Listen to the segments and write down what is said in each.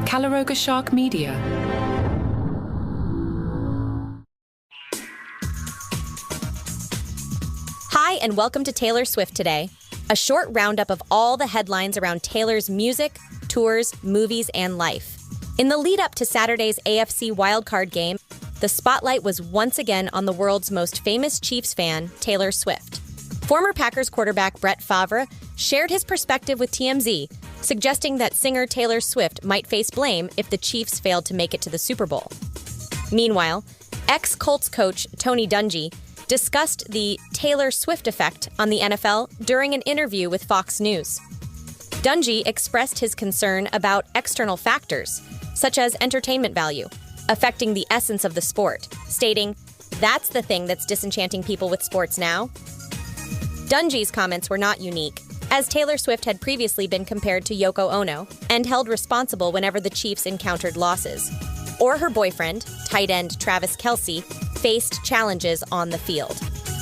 Calaroga Shark Media. Hi, and welcome to Taylor Swift Today, a short roundup of all the headlines around Taylor's music, tours, movies, and life. In the lead-up to Saturday's AFC wildcard game, the spotlight was once again on the world's most famous Chiefs fan, Taylor Swift. Former Packers quarterback Brett Favre shared his perspective with TMZ, suggesting that singer Taylor Swift might face blame if the Chiefs failed to make it to the Super Bowl. Meanwhile, ex-Colts coach Tony Dungy discussed the Taylor Swift effect on the NFL during an interview with Fox News. Dungy expressed his concern about external factors, such as entertainment value, affecting the essence of the sport, stating, "That's the thing that's disenchanting people with sports now." Dungy's comments were not unique, as Taylor Swift had previously been compared to Yoko Ono and held responsible whenever the Chiefs encountered losses. Or her boyfriend, tight end Travis Kelce, faced challenges on the field.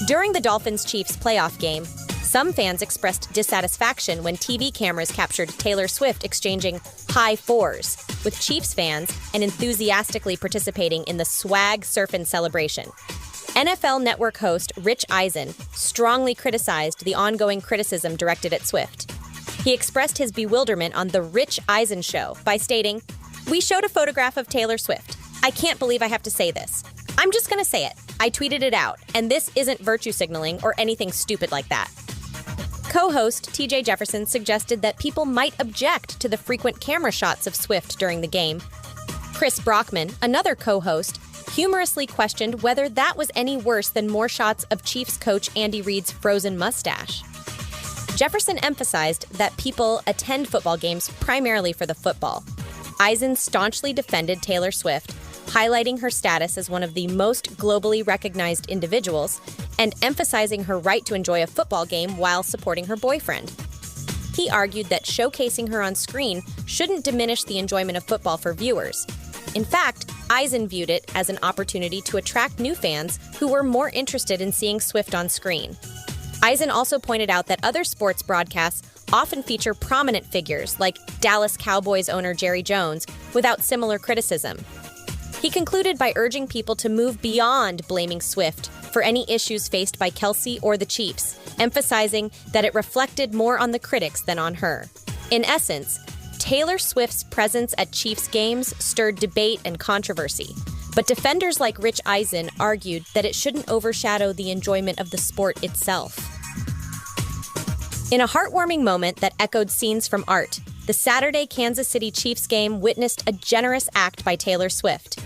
During the Dolphins-Chiefs playoff game, some fans expressed dissatisfaction when TV cameras captured Taylor Swift exchanging high fours with Chiefs fans and enthusiastically participating in the swag Surfin celebration. NFL Network host Rich Eisen strongly criticized the ongoing criticism directed at Swift. He expressed his bewilderment on The Rich Eisen Show by stating, "We showed a photograph of Taylor Swift. I can't believe I have to say this. I'm just going to say it. I tweeted it out, and this isn't virtue signaling or anything stupid like that." Co-host TJ Jefferson suggested that people might object to the frequent camera shots of Swift during the game. Chris Brockman, another co-host, humorously questioned whether that was any worse than more shots of Chiefs coach Andy Reid's frozen mustache. Jefferson emphasized that people attend football games primarily for the football. Eisen staunchly defended Taylor Swift, highlighting her status as one of the most globally recognized individuals and emphasizing her right to enjoy a football game while supporting her boyfriend. He argued that showcasing her on screen shouldn't diminish the enjoyment of football for viewers. In fact, Eisen viewed it as an opportunity to attract new fans who were more interested in seeing Swift on screen. Eisen also pointed out that other sports broadcasts often feature prominent figures like Dallas Cowboys owner Jerry Jones without similar criticism. He concluded by urging people to move beyond blaming Swift for any issues faced by Kelce or the Chiefs, emphasizing that it reflected more on the critics than on her. In essence, Taylor Swift's presence at Chiefs games stirred debate and controversy, but defenders like Rich Eisen argued that it shouldn't overshadow the enjoyment of the sport itself. In a heartwarming moment that echoed scenes from art, the Saturday Kansas City Chiefs game witnessed a generous act by Taylor Swift.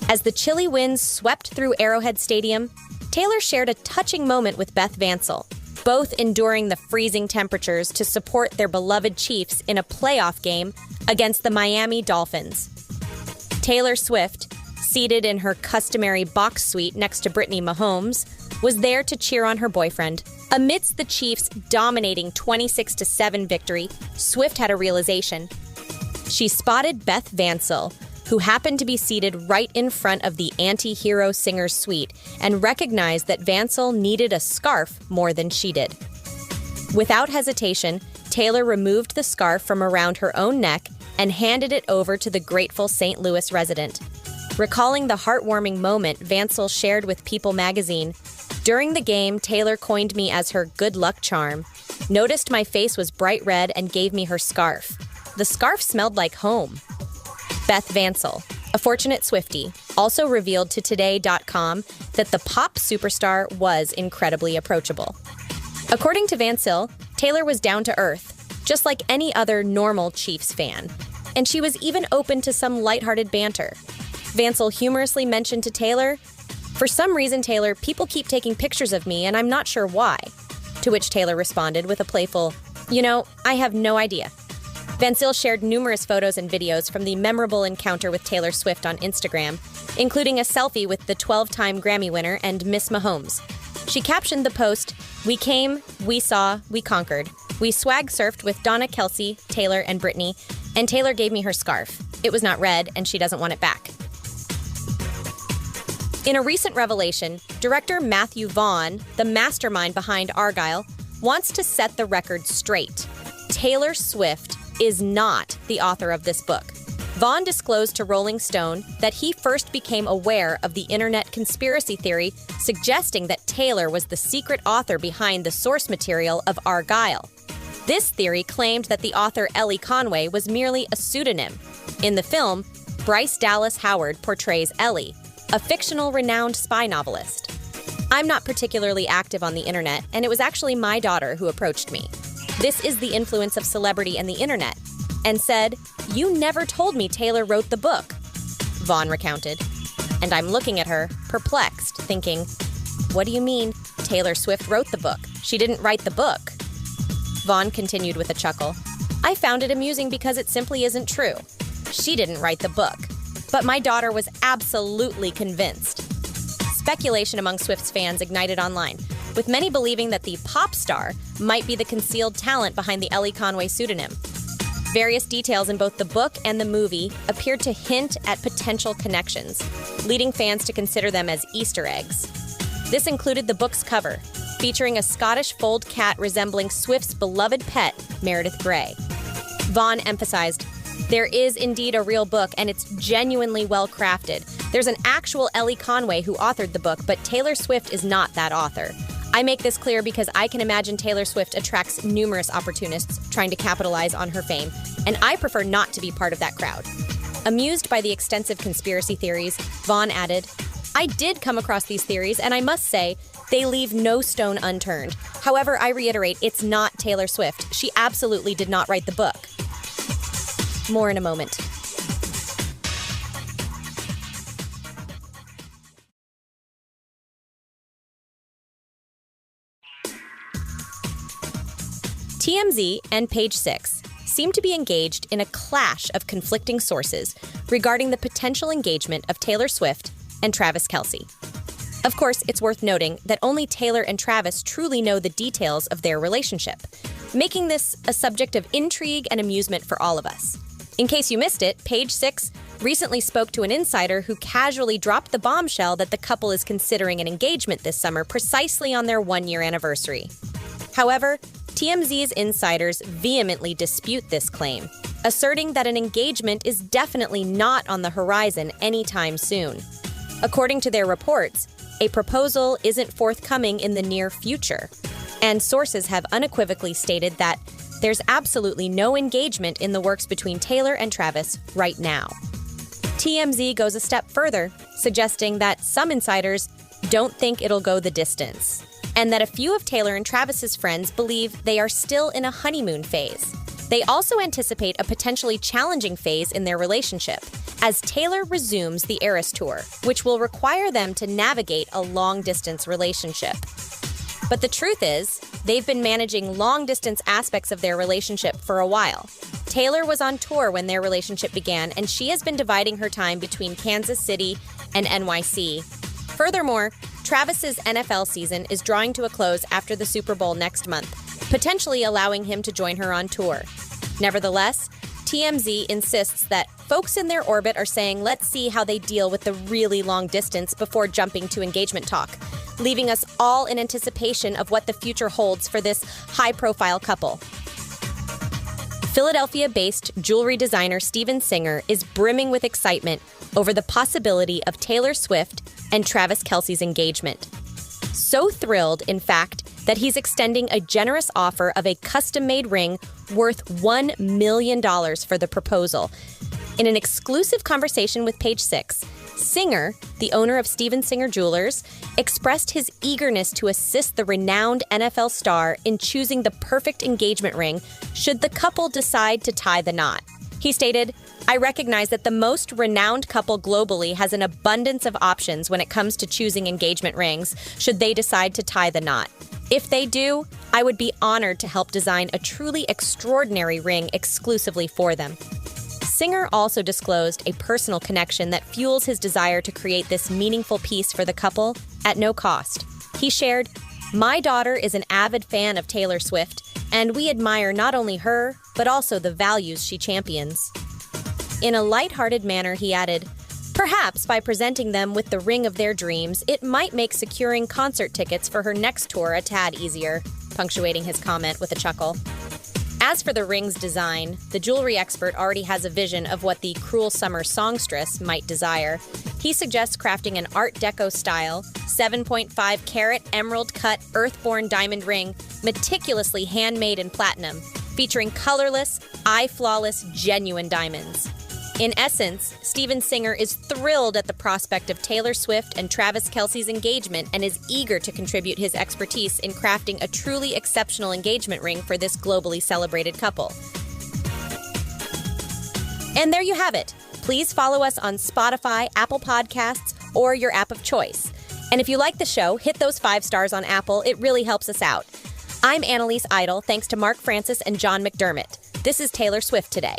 As the chilly winds swept through Arrowhead Stadium, Taylor shared a touching moment with Beth Vansel, both enduring the freezing temperatures to support their beloved Chiefs in a playoff game against the Miami Dolphins. Taylor Swift, seated in her customary box suite next to Brittany Mahomes, was there to cheer on her boyfriend. Amidst the Chiefs' dominating 26-7 victory, Swift had a realization. She spotted Beth Vansel, who happened to be seated right in front of the anti-hero singer's suite, and recognized that Vansel needed a scarf more than she did. Without hesitation, Taylor removed the scarf from around her own neck and handed it over to the grateful St. Louis resident. Recalling the heartwarming moment Vansel shared with People magazine, "During the game, Taylor coined me as her good luck charm, noticed my face was bright red and gave me her scarf. The scarf smelled like home." Beth Vansel, a fortunate Swiftie, also revealed to Today.com that the pop superstar was incredibly approachable. According to Vansel, Taylor was down to earth, just like any other normal Chiefs fan, and she was even open to some lighthearted banter. Vansel humorously mentioned to Taylor, "For some reason, Taylor, people keep taking pictures of me, and I'm not sure why." To which Taylor responded with a playful, "I have no idea." Vansel shared numerous photos and videos from the memorable encounter with Taylor Swift on Instagram, including a selfie with the 12-time Grammy winner and Miss Mahomes. She captioned the post, "We came, we saw, we conquered. We swag surfed with Donna, Kelce, Taylor, and Brittany, and Taylor gave me her scarf. It was not red, and she doesn't want it back." In a recent revelation, director Matthew Vaughn, the mastermind behind Argylle, wants to set the record straight. Taylor Swift is not the author of this book. Vaughn disclosed to Rolling Stone that he first became aware of the internet conspiracy theory suggesting that Taylor was the secret author behind the source material of Argylle. This theory claimed that the author Ellie Conway was merely a pseudonym. In the film, Bryce Dallas Howard portrays Ellie, a fictional renowned spy novelist. I'm not particularly active on the internet, and it was actually my daughter who approached me. This is the influence of celebrity and the internet, and said, "You never told me Taylor wrote the book," Vaughn recounted. And I'm looking at her, perplexed, thinking, what do you mean Taylor Swift wrote the book? She didn't write the book. Vaughn continued with a chuckle. I found it amusing because it simply isn't true. She didn't write the book. But my daughter was absolutely convinced. Speculation among Swift's fans ignited online, with many believing that the pop star might be the concealed talent behind the Ellie Conway pseudonym. Various details in both the book and the movie appeared to hint at potential connections, leading fans to consider them as Easter eggs. This included the book's cover, featuring a Scottish fold cat resembling Swift's beloved pet, Meredith Grey. Vaughn emphasized, there is indeed a real book, and it's genuinely well-crafted. There's an actual Ellie Conway who authored the book, but Taylor Swift is not that author. I make this clear because I can imagine Taylor Swift attracts numerous opportunists trying to capitalize on her fame, and I prefer not to be part of that crowd. Amused by the extensive conspiracy theories, Vaughn added, I did come across these theories, and I must say, they leave no stone unturned. However, I reiterate, it's not Taylor Swift. She absolutely did not write the book. More in a moment. TMZ and Page Six seem to be engaged in a clash of conflicting sources regarding the potential engagement of Taylor Swift and Travis Kelce. Of course, it's worth noting that only Taylor and Travis truly know the details of their relationship, making this a subject of intrigue and amusement for all of us. In case you missed it, Page Six recently spoke to an insider who casually dropped the bombshell that the couple is considering an engagement this summer precisely on their one-year anniversary. However, TMZ's insiders vehemently dispute this claim, asserting that an engagement is definitely not on the horizon anytime soon. According to their reports, a proposal isn't forthcoming in the near future, and sources have unequivocally stated that there's absolutely no engagement in the works between Taylor and Travis right now. TMZ goes a step further, suggesting that some insiders don't think it'll go the distance, and that a few of Taylor and Travis's friends believe they are still in a honeymoon phase. They also anticipate a potentially challenging phase in their relationship, as Taylor resumes the Eras Tour, which will require them to navigate a long-distance relationship. But the truth is, they've been managing long-distance aspects of their relationship for a while. Taylor was on tour when their relationship began, and she has been dividing her time between Kansas City and NYC. Furthermore, Travis's NFL season is drawing to a close after the Super Bowl next month, potentially allowing him to join her on tour. Nevertheless, TMZ insists that folks in their orbit are saying let's see how they deal with the really long distance before jumping to engagement talk, leaving us all in anticipation of what the future holds for this high-profile couple. Philadelphia-based jewelry designer Steven Singer is brimming with excitement over the possibility of Taylor Swift and Travis Kelce's engagement. So thrilled, in fact, that he's extending a generous offer of a custom-made ring worth $1 million for the proposal. In an exclusive conversation with Page Six, Singer, the owner of Steven Singer Jewelers, expressed his eagerness to assist the renowned NFL star in choosing the perfect engagement ring should the couple decide to tie the knot. He stated, I recognize that the most renowned couple globally has an abundance of options when it comes to choosing engagement rings should they decide to tie the knot. If they do, I would be honored to help design a truly extraordinary ring exclusively for them. Singer also disclosed a personal connection that fuels his desire to create this meaningful piece for the couple at no cost. He shared, my daughter is an avid fan of Taylor Swift, and we admire not only her, but also the values she champions. In a lighthearted manner, he added, perhaps by presenting them with the ring of their dreams, it might make securing concert tickets for her next tour a tad easier, punctuating his comment with a chuckle. As for the ring's design, the jewelry expert already has a vision of what the cruel summer songstress might desire. He suggests crafting an Art Deco style, 7.5 carat emerald cut earthborn diamond ring, meticulously handmade in platinum, featuring colorless, eye-flawless, genuine diamonds. In essence, Steven Singer is thrilled at the prospect of Taylor Swift and Travis Kelce's engagement and is eager to contribute his expertise in crafting a truly exceptional engagement ring for this globally celebrated couple. And there you have it. Please follow us on Spotify, Apple Podcasts, or your app of choice. And if you like the show, hit those 5 stars on Apple. It really helps us out. I'm Annalise Idle, thanks to Mark Francis and John McDermott. This is Taylor Swift Today.